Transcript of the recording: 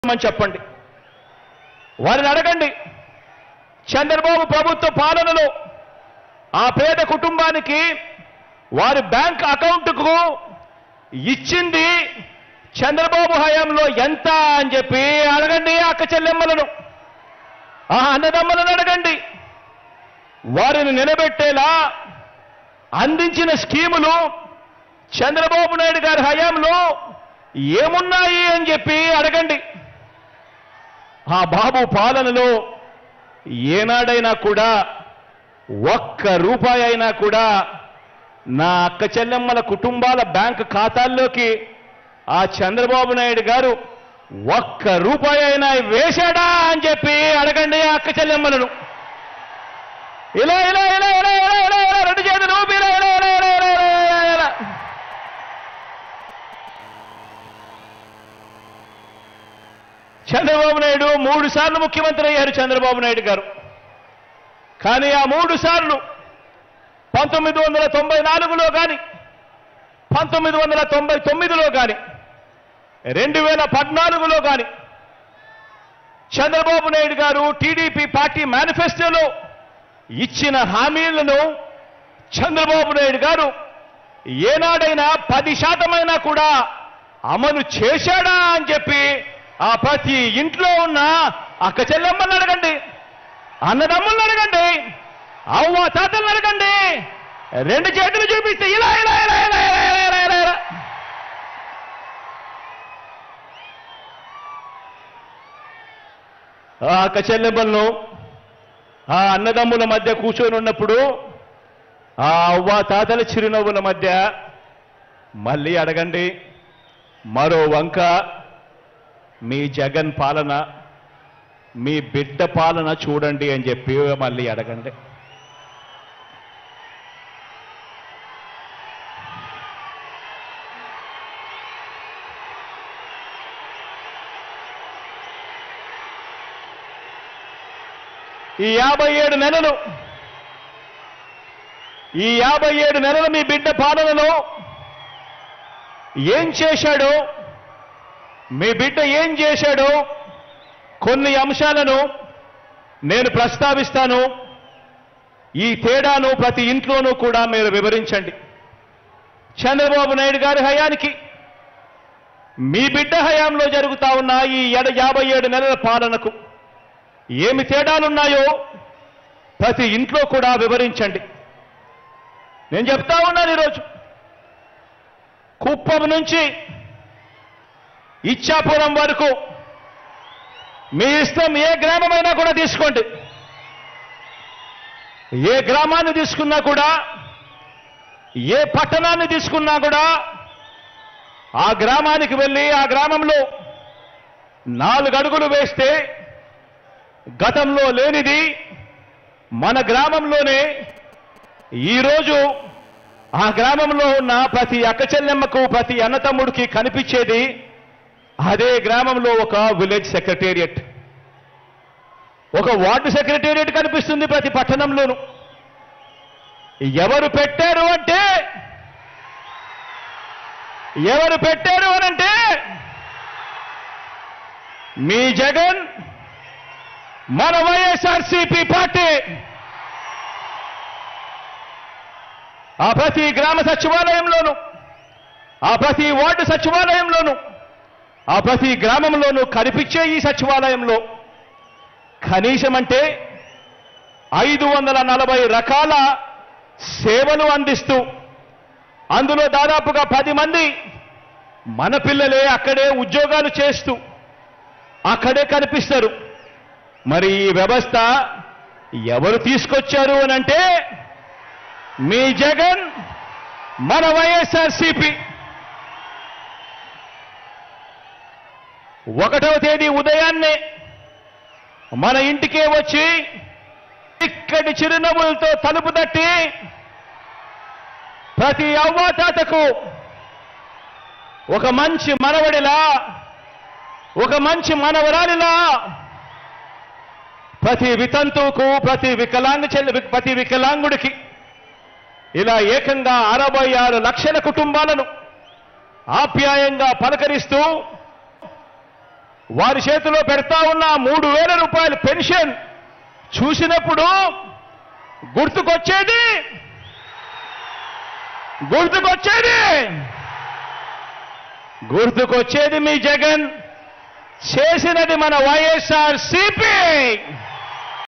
అని చెప్పండి. వారిని అడగండి, చంద్రబాబు ప్రభుత్వ పాలనలో ఆ పేద కుటుంబానికి వారి బ్యాంక్ అకౌంట్కు ఇచ్చింది చంద్రబాబు హయాంలో ఎంత అని చెప్పి అడగండి. అక్క చెల్లెమ్మలను, ఆ అన్నదమ్మలను అడగండి. వారిని నిలబెట్టేలా అందించిన స్కీములు చంద్రబాబు నాయుడు గారి హయాంలో ఏమున్నాయి అని చెప్పి అడగండి. ఆ బాబు పాలనలో ఏనాడైనా కూడా ఒక్క రూపాయి అయినా కూడా నా అక్క చెల్లెమ్మల కుటుంబాల బ్యాంకు ఖాతాల్లోకి ఆ చంద్రబాబు నాయుడు గారు ఒక్క రూపాయి అయినా వేశాడా అని చెప్పి అడగండి ఆ అక్క చెల్లెమ్మలను. ఇలా ఇలా ఇలా ఇలా ఇలా ఇలా ఇలా రెండు చేతులు ఊపి ఇలా ఇలా ఇలా ఇలా ఇలా ఇలా ఇలా. చంద్రబాబు నాయుడు 3 సార్లు ముఖ్యమంత్రి అయ్యారు చంద్రబాబు నాయుడు గారు. కానీ ఆ 3 సార్లు 1994లో కానీ 1999లో కానీ 2014లో కానీ చంద్రబాబు నాయుడు గారు టీడీపీ పార్టీ మేనిఫెస్టోలో ఇచ్చిన హామీలను చంద్రబాబు నాయుడు గారు ఏనాడైనా 10% కూడా అమలు చేశాడా అని చెప్పి ఆ ప్రతి ఇంట్లో ఉన్న అక్క చెల్లెమ్మలను అడగండి, అన్నదమ్ములను అడగండి, అవ్వ తాతలను అడగండి. రెండు చేతులు చూపిస్తే ఇలా ఇలా ఇలా ఇలా ఇలా ఇలా ఇలా ఇలా. ఆ అక్క చెల్లెమ్మలను ఆ అన్నదమ్ముల మధ్య కూర్చొని ఉన్నప్పుడు ఆ అవ్వ తాతల చిరునవ్వుల మధ్య మళ్ళీ అడగండి. మరో వంక మీ జగన్ పాలన, మీ బిడ్డ పాలన చూడండి అని చెప్పి మళ్ళీ అడగండి. ఈ 57 నెలలు మీ బిడ్డ పాలనలో ఏం చేశాడో, మీ బిడ్డ ఏం చేశాడో కొన్ని అంశాలను నేను ప్రస్తావిస్తాను. ఈ తేడాను ప్రతి ఇంట్లోనూ కూడా మీరు వివరించండి. చంద్రబాబు నాయుడు గారి హయానికి మీ బిడ్డ హయాంలో జరుగుతా ఉన్న ఈ 57 నెలల పాలనకు ఏమి తేడాలున్నాయో ప్రతి ఇంట్లో కూడా వివరించండి. నేను చెప్తా ఉన్నాను, ఈరోజు కుప్పం నుంచి ఇచ్చాపురం వరకు మీ ఇష్టం, ఏ గ్రామమైనా కూడా తీసుకోండి. ఏ గ్రామాన్ని తీసుకున్నా కూడా, ఏ పట్టణాన్ని తీసుకున్నా కూడా ఆ గ్రామానికి వెళ్ళి ఆ గ్రామంలో 4 అడుగులు వేస్తే గతంలో లేనిది మన గ్రామంలోనే ఈరోజు ఆ గ్రామంలో ఉన్న ప్రతి అక్క చెల్లెమ్మకు, ప్రతి అన్నతమ్ముడికి కనిపించేది అదే గ్రామంలో ఒక విలేజ్ సెక్రటేరియట్, ఒక వార్డు సెక్రటేరియట్ కనిపిస్తుంది ప్రతి పట్టణంలోనూ. ఎవరు పెట్టారు అనంటే మీ జగన్, మన వైఎస్ఆర్సీపీ పార్టీ. ఆ ప్రతి గ్రామ సచివాలయంలోనూ, ఆ ప్రతి వార్డు సచివాలయంలోనూ, ఆ ప్రతి గ్రామంలోనూ కనిపించే ఈ సచివాలయంలో కనీసం అంటే 540 రకాల సేవలు అందిస్తూ, అందులో దాదాపుగా 10 మంది మన పిల్లలే అక్కడే ఉద్యోగాలు చేస్తూ అక్కడే కనిపిస్తారు. మరి ఈ వ్యవస్థ ఎవరు తీసుకొచ్చారు అనంటే మీ జగన్, మన వైఎస్ఆర్సీపీ. 1వ తేదీ ఉదయాన్నే మన ఇంటికే వచ్చి ఇక్కడి చిరునవ్వులతో తలుపు తట్టి ప్రతి అవ్వాతాతకు ఒక మంచి మనవడిలా, ఒక మంచి మనవరాలిలా, ప్రతి వితంతువుకు, ప్రతి వికలాంగుడికి ఇలా ఏకంగా 66 లక్షల కుటుంబాలను ఆప్యాయంగా పలకరిస్తూ వారి చేతిలో పెడతా ఉన్న 3,000 రూపాయల పెన్షన్ చూసినప్పుడు గుర్తుకొచ్చేది మీ జగన్, చేసినది మన వైఎస్ఆర్ సిపి.